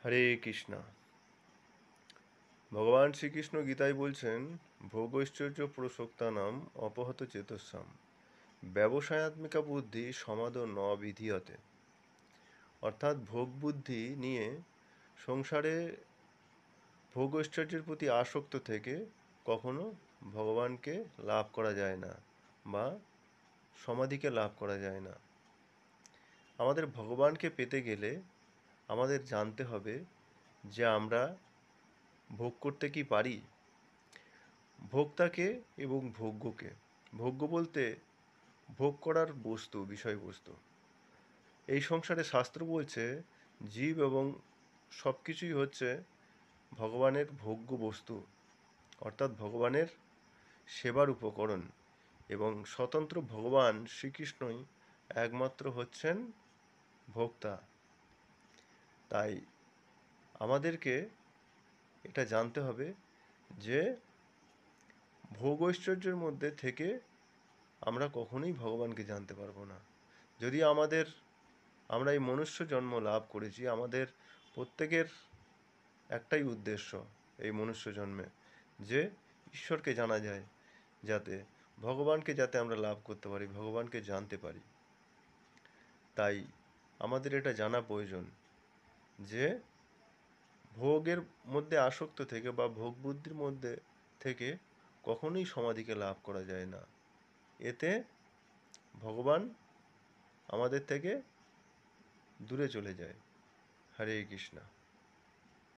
হরে কৃষ্ণা। ভগবান শ্রীকৃষ্ণ গীতায় বলছেন, ভোগৈশ্বর্য পুরুষোক্তানাম অপহত চেতস্যাম ব্যবসায়াত্মিকা বুদ্ধি সমাদো ন বিধীয়তে। অর্থাৎ ভোগ বুদ্ধি নিয়ে সংসারে ভোগৈশ্বর্যের প্রতি আসক্ত থেকে কখনো ভগবানকে লাভ করা যায় না বা সমাধিকে লাভ করা যায় না। আমাদের ভগবানকে পেতে গেলে আমাদের জানতে হবে যে আমরা ভোগ করতে কি পারি, ভোক্তাকে এবং ভোগ্যকে। ভোগ্য বলতে ভোগ করার বস্তু, বিষয়বস্তু। এই সংসারে শাস্ত্র বলছে জীব এবং সব কিছুই হচ্ছে ভগবানের ভোগ্য বস্তু, অর্থাৎ ভগবানের সেবার উপকরণ, এবং স্বতন্ত্র ভগবান শ্রীকৃষ্ণই একমাত্র হচ্ছেন ভোক্তা। তাই আমাদেরকে এটা জানতে হবে যে ভোগ ঐশ্বর্যের মধ্যে থেকে আমরা কখনোই ভগবানকে জানতে পারবো না। যদি আমরা এই মনুষ্য জন্ম লাভ করেছি, আমাদের প্রত্যেকের একটাই উদ্দেশ্য এই মনুষ্য জন্মে, যে ঈশ্বরকে জানা যায়, যাতে যাতে আমরা লাভ করতে পারি, ভগবানকে জানতে পারি। তাই আমাদের এটা জানা প্রয়োজন যে ভোগের মধ্যে আসক্ত থেকে বা ভোগ বুদ্ধির মধ্যে থেকে কখনোই সমাধিকে লাভ করা যায় না। এতে ভগবান আমাদের থেকে দূরে চলে যায়। হরে কৃষ্ণা।